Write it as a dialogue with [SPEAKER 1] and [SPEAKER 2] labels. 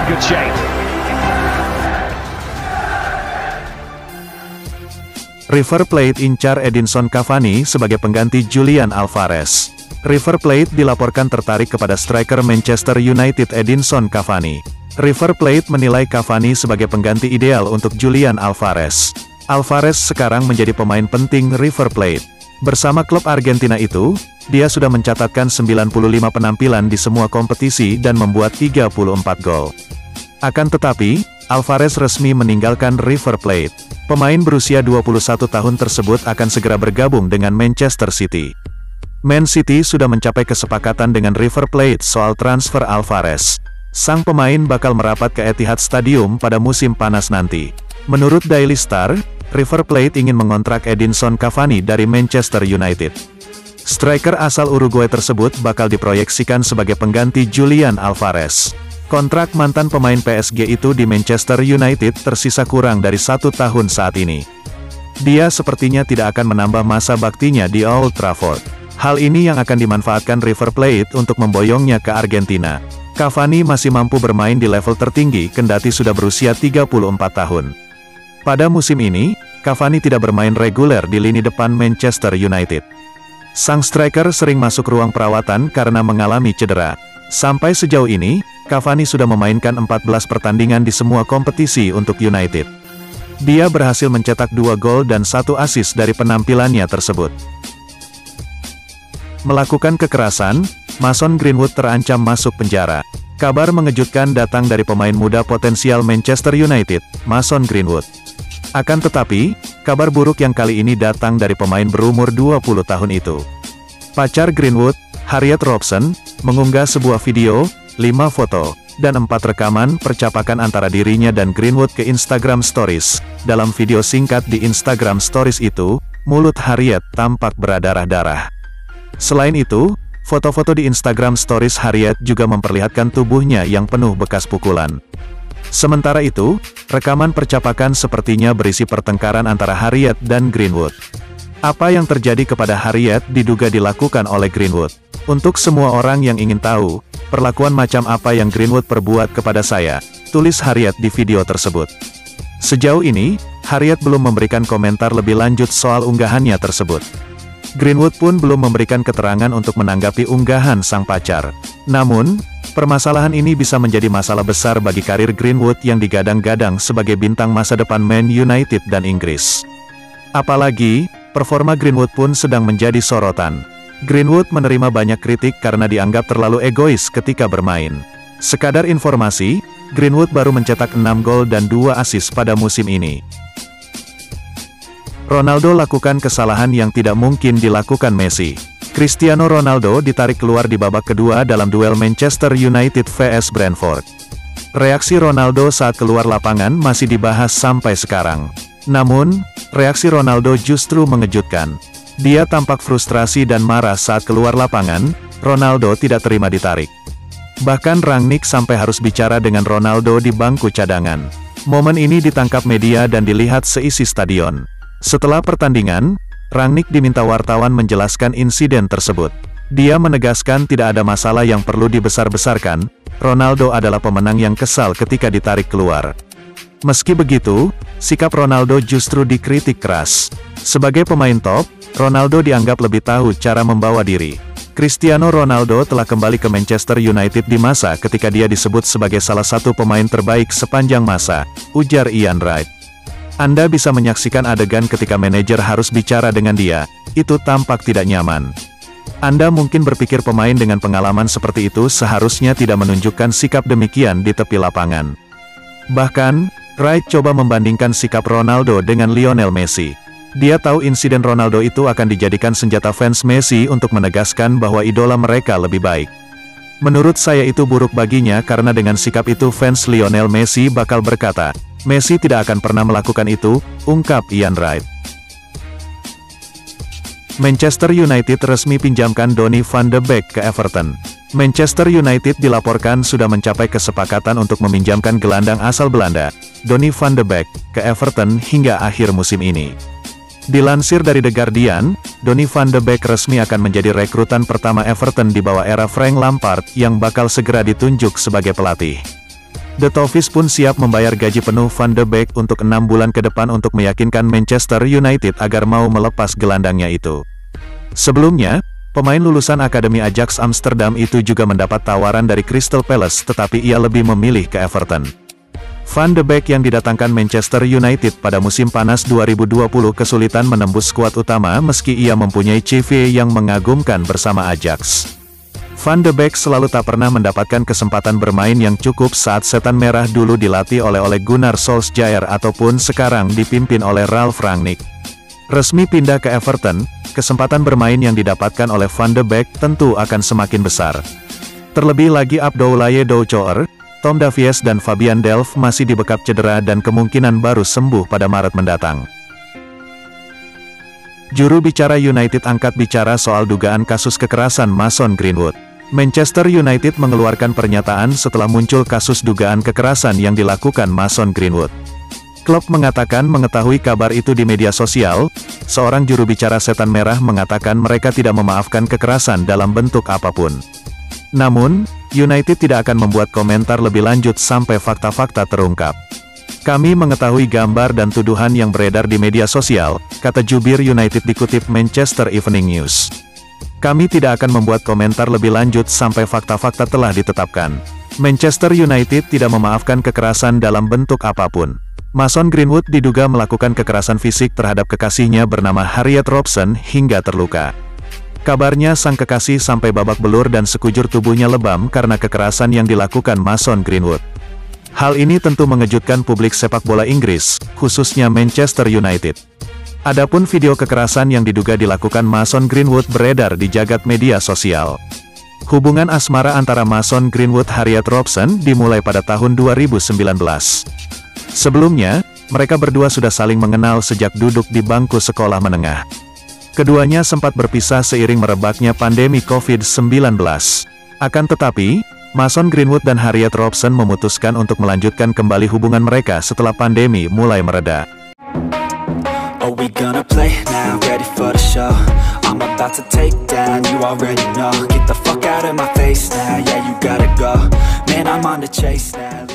[SPEAKER 1] good shape.
[SPEAKER 2] River Plate incar Edinson Cavani sebagai pengganti Julian Alvarez. River Plate dilaporkan tertarik kepada striker Manchester United Edinson Cavani. River Plate menilai Cavani sebagai pengganti ideal untuk Julian Alvarez. Alvarez sekarang menjadi pemain penting River Plate. Bersama klub Argentina itu, dia sudah mencatatkan 95 penampilan di semua kompetisi dan membuat 34 gol. Akan tetapi, Alvarez resmi meninggalkan River Plate. Pemain berusia 21 tahun tersebut akan segera bergabung dengan Manchester City. Man City sudah mencapai kesepakatan dengan River Plate soal transfer Alvarez. Sang pemain bakal merapat ke Etihad Stadium pada musim panas nanti. Menurut Daily Star, River Plate ingin mengontrak Edinson Cavani dari Manchester United. Striker asal Uruguay tersebut bakal diproyeksikan sebagai pengganti Julian Alvarez. Kontrak mantan pemain PSG itu di Manchester United tersisa kurang dari 1 tahun saat ini. Dia sepertinya tidak akan menambah masa baktinya di Old Trafford. Hal ini yang akan dimanfaatkan River Plate untuk memboyongnya ke Argentina. Cavani masih mampu bermain di level tertinggi kendati sudah berusia 34 tahun. Pada musim ini, Cavani tidak bermain reguler di lini depan Manchester United. Sang striker sering masuk ruang perawatan karena mengalami cedera. Sampai sejauh ini, Cavani sudah memainkan 14 pertandingan di semua kompetisi untuk United. Dia berhasil mencetak 2 gol dan 1 assist dari penampilannya tersebut. Melakukan kekerasan, Mason Greenwood terancam masuk penjara. Kabar mengejutkan datang dari pemain muda potensial Manchester United, Mason Greenwood. Akan tetapi, kabar buruk yang kali ini datang dari pemain berumur 20 tahun itu. Pacar Greenwood, Harriet Robson, mengunggah sebuah video, 5 foto, dan 4 rekaman percakapan antara dirinya dan Greenwood ke Instagram Stories. Dalam video singkat di Instagram Stories itu, mulut Harriet tampak berdarah-darah. Selain itu, foto-foto di Instagram Stories Harriet juga memperlihatkan tubuhnya yang penuh bekas pukulan. Sementara itu, rekaman percakapan sepertinya berisi pertengkaran antara Harriet dan Greenwood. Apa yang terjadi kepada Harriet diduga dilakukan oleh Greenwood. Untuk semua orang yang ingin tahu, perlakuan macam apa yang Greenwood perbuat kepada saya, tulis Harriet di video tersebut. Sejauh ini, Harriet belum memberikan komentar lebih lanjut soal unggahannya tersebut. Greenwood pun belum memberikan keterangan untuk menanggapi unggahan sang pacar. Namun, permasalahan ini bisa menjadi masalah besar bagi karir Greenwood yang digadang-gadang sebagai bintang masa depan Man United dan Inggris. Apalagi, performa Greenwood pun sedang menjadi sorotan. Greenwood menerima banyak kritik karena dianggap terlalu egois ketika bermain. Sekadar informasi, Greenwood baru mencetak 6 gol dan 2 assist pada musim ini. Ronaldo lakukan kesalahan yang tidak mungkin dilakukan Messi. Cristiano Ronaldo ditarik keluar di babak kedua dalam duel Manchester United vs Brentford. Reaksi Ronaldo saat keluar lapangan masih dibahas sampai sekarang. Namun, reaksi Ronaldo justru mengejutkan. Dia tampak frustrasi dan marah saat keluar lapangan. Ronaldo tidak terima ditarik. Bahkan Rangnick sampai harus bicara dengan Ronaldo di bangku cadangan. Momen ini ditangkap media dan dilihat seisi stadion. Setelah pertandingan, Rangnick diminta wartawan menjelaskan insiden tersebut. Dia menegaskan tidak ada masalah yang perlu dibesar-besarkan. Ronaldo adalah pemenang yang kesal ketika ditarik keluar. Meski begitu, sikap Ronaldo justru dikritik keras. Sebagai pemain top, Ronaldo dianggap lebih tahu cara membawa diri. Cristiano Ronaldo telah kembali ke Manchester United di masa ketika dia disebut sebagai salah satu pemain terbaik sepanjang masa, ujar Ian Wright. Anda bisa menyaksikan adegan ketika manajer harus bicara dengan dia, itu tampak tidak nyaman. Anda mungkin berpikir pemain dengan pengalaman seperti itu seharusnya tidak menunjukkan sikap demikian di tepi lapangan. Bahkan, Wright coba membandingkan sikap Ronaldo dengan Lionel Messi. Dia tahu insiden Ronaldo itu akan dijadikan senjata fans Messi untuk menegaskan bahwa idola mereka lebih baik. Menurut saya itu buruk baginya karena dengan sikap itu fans Lionel Messi bakal berkata, Messi tidak akan pernah melakukan itu, ungkap Ian Wright. Manchester United resmi pinjamkan Donny van de Beek ke Everton. Manchester United dilaporkan sudah mencapai kesepakatan untuk meminjamkan gelandang asal Belanda, Donny van de Beek, ke Everton hingga akhir musim ini. Dilansir dari The Guardian, Donny van de Beek resmi akan menjadi rekrutan pertama Everton di bawah era Frank Lampard yang bakal segera ditunjuk sebagai pelatih. The Toffees pun siap membayar gaji penuh Van de Beek untuk 6 bulan ke depan untuk meyakinkan Manchester United agar mau melepas gelandangnya itu. Sebelumnya, pemain lulusan Akademi Ajax Amsterdam itu juga mendapat tawaran dari Crystal Palace tetapi ia lebih memilih ke Everton. Van de Beek yang didatangkan Manchester United pada musim panas 2020 kesulitan menembus skuad utama meski ia mempunyai CV yang mengagumkan bersama Ajax. Van de Beek selalu tak pernah mendapatkan kesempatan bermain yang cukup saat Setan Merah dulu dilatih oleh Gunnar Solskjaer ataupun sekarang dipimpin oleh Ralf Rangnick. Resmi pindah ke Everton, kesempatan bermain yang didapatkan oleh Van de Beek tentu akan semakin besar. Terlebih lagi Abdoulaye Doucoure, Tom Davies dan Fabian Delph masih dibekap cedera dan kemungkinan baru sembuh pada Maret mendatang. Juru bicara United angkat bicara soal dugaan kasus kekerasan Mason Greenwood. Manchester United mengeluarkan pernyataan setelah muncul kasus dugaan kekerasan yang dilakukan Mason Greenwood. Klub mengatakan mengetahui kabar itu di media sosial. Seorang juru bicara Setan Merah mengatakan mereka tidak memaafkan kekerasan dalam bentuk apapun. Namun, United tidak akan membuat komentar lebih lanjut sampai fakta-fakta terungkap. Kami mengetahui gambar dan tuduhan yang beredar di media sosial, kata jubir United dikutip Manchester Evening News. Kami tidak akan membuat komentar lebih lanjut sampai fakta-fakta telah ditetapkan. Manchester United tidak memaafkan kekerasan dalam bentuk apapun. Mason Greenwood diduga melakukan kekerasan fisik terhadap kekasihnya bernama Harriet Robson hingga terluka. Kabarnya sang kekasih sampai babak belur dan sekujur tubuhnya lebam karena kekerasan yang dilakukan Mason Greenwood. Hal ini tentu mengejutkan publik sepak bola Inggris, khususnya Manchester United. Adapun video kekerasan yang diduga dilakukan Mason Greenwood beredar di jagat media sosial. Hubungan asmara antara Mason Greenwood Harriet Robson dimulai pada tahun 2019. Sebelumnya, mereka berdua sudah saling mengenal sejak duduk di bangku sekolah menengah. Keduanya sempat berpisah seiring merebaknya pandemi COVID-19. Akan tetapi, Mason Greenwood dan Harriet Robson memutuskan untuk melanjutkan kembali hubungan mereka setelah pandemi mulai mereda.
[SPEAKER 1] Are we gonna play now? Ready for the show? I'm about to take down, you already know. Get the fuck out of my face now, yeah you gotta go. Man, I'm on the chase now.